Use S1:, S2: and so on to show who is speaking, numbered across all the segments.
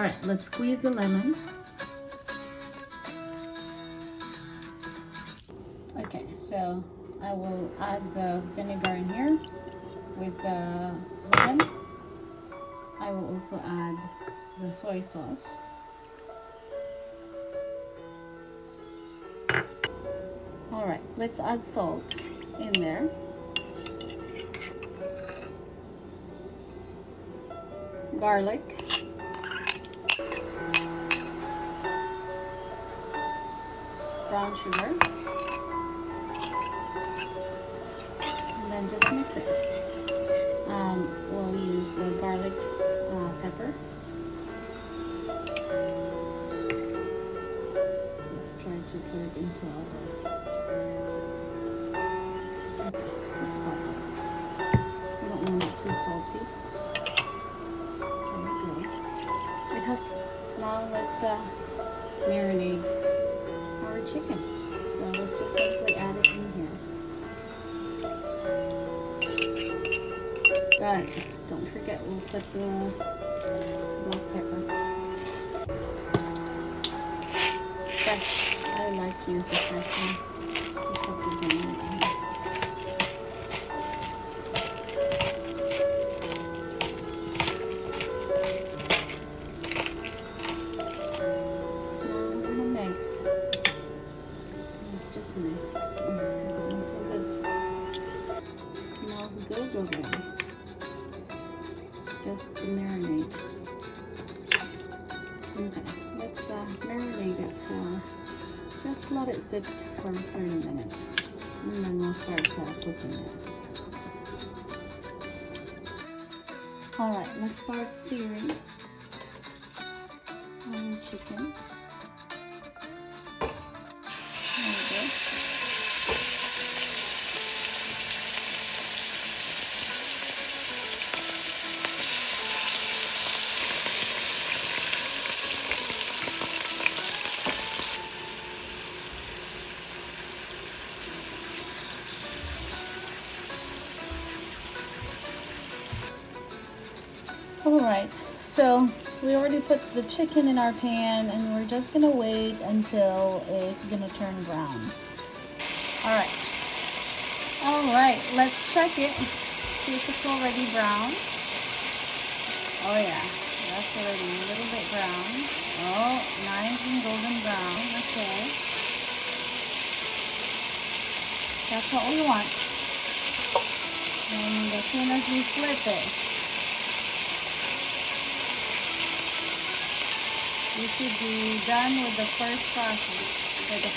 S1: right, let's squeeze the lemon. Okay, so I will add the vinegar in here with the lemon. I will also add the soy sauce. All right, let's add salt in there. Garlic. Brown sugar. And then just mix it. We'll use the garlic pepper. Let's try to put it into our just about that. We don't want it too salty. There we go. It has. Now let's marinate our chicken. So let's just simply add it in here. But don't forget, we'll put the black pepper. Fresh. I like to use the fresh one. Just have to bring it in. Now we're gonna mix. Let's just mix. It smells so good. Smells good already. Just the marinade. Okay, let's marinate it for, just let it sit for 30 minutes. And then we'll start cooking it. Alright, let's start searing our chicken. There we go. Alright, so we already put the chicken in our pan and we're just gonna wait until it's gonna turn brown. Alright, let's check it, see if it's already brown. Oh yeah, that's already a little bit brown. Oh, nice and golden brown, okay. That's what we want. And as soon as we flip it, we should be done with the first process, with the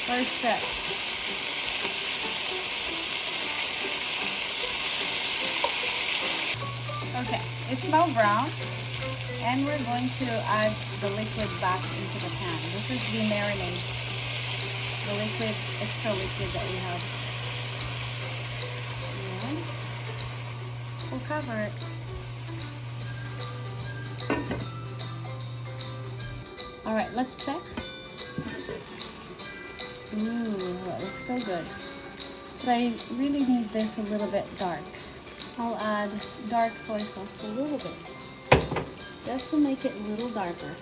S1: first step. Okay, it's now brown, and we're going to add the liquid back into the pan. This is the marinade, the liquid, extra liquid that we have. And we'll cover it. Alright, let's check. Ooh, that looks so good. But I really need this a little bit dark. I'll add dark soy sauce a little bit, just to make it a little darker.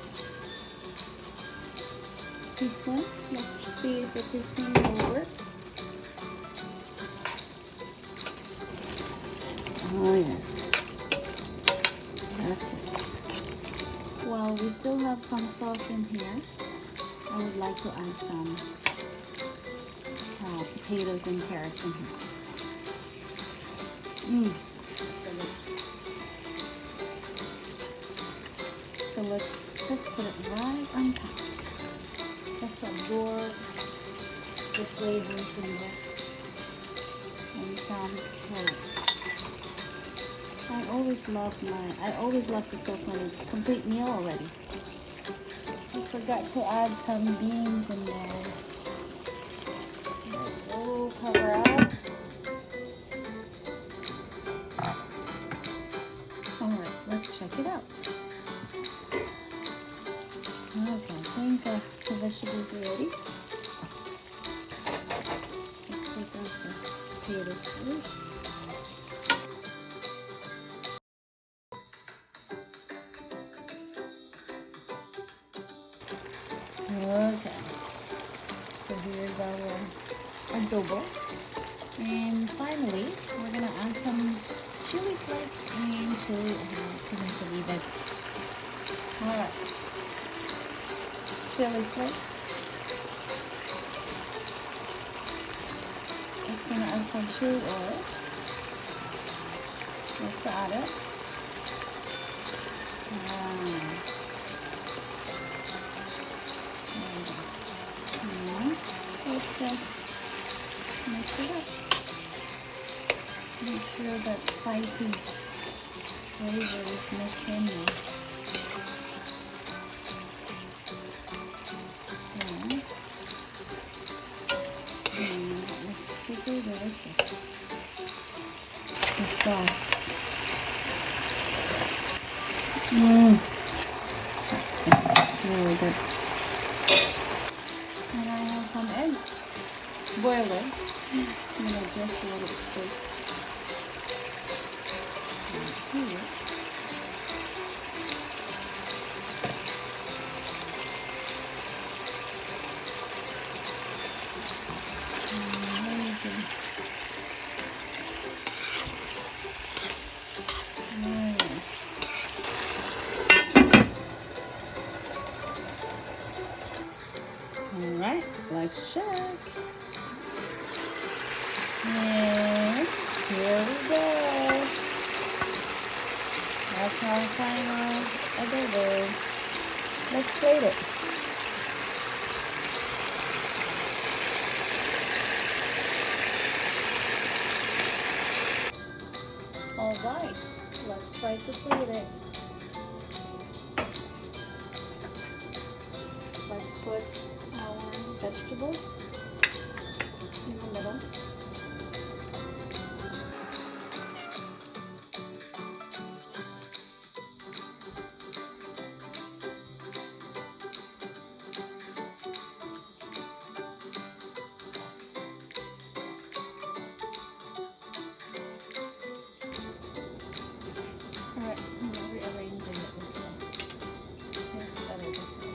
S1: Teaspoon. Let's see if the teaspoon will work. Oh yes, that's it. While we still have some sauce in here, I would like to add some potatoes and carrots in here. So good. So let's just put it right on top, just to absorb the flavors in there, and some carrots. I always love to cook when it's a complete meal already. I forgot to add some beans in there. Oh, cover up. Alright, let's check it out. Okay, I think the vegetables are ready. Let's take out the potatoes first. adobo. And finally, we're gonna add some chili flakes and chili even. Alright. Chili flakes. Just gonna add some chili oil. Let's add it. Let's mix it up. Make sure that spicy flavor is mixed in there. That looks super delicious. The sauce. It's really good. And I have some eggs, boiled eggs. I'm gonna just let it soak. Alright, let's check. And here we go. That's our final adobo. Let's plate it. Alright, let's try to plate it. Let's put our vegetable in the middle. Alright, I'm rearranging it this way. It's better this way.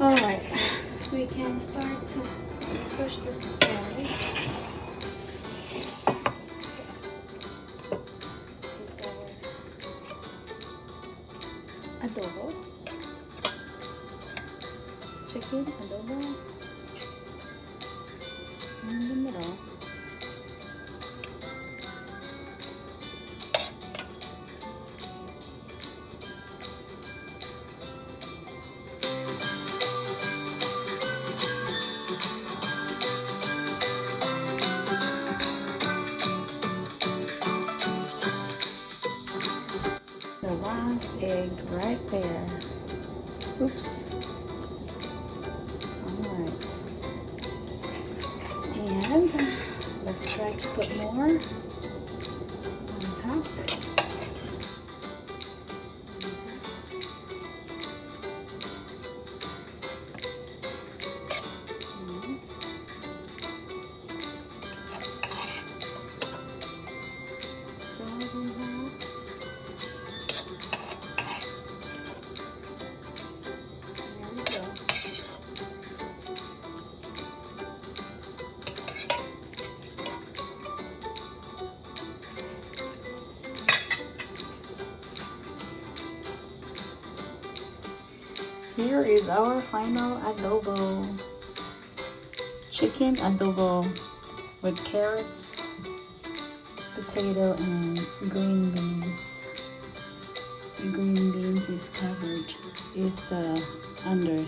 S1: Alright, we can start to push this aside. Take our adobo, chicken adobo in the middle. The last egg right there. Oops. Alright. And let's try to put more on top. Sauce on top. Here is our final adobo. Chicken adobo with carrots, potato, and green beans. The green beans is covered, is under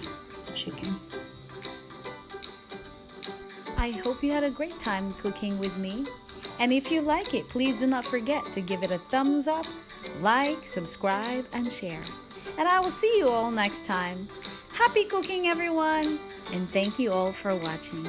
S1: the chicken. I hope you had a great time cooking with me. And if you like it, please do not forget to give it a thumbs up, like, subscribe, and share. And I will see you all next time. Happy cooking, everyone! And thank you all for watching.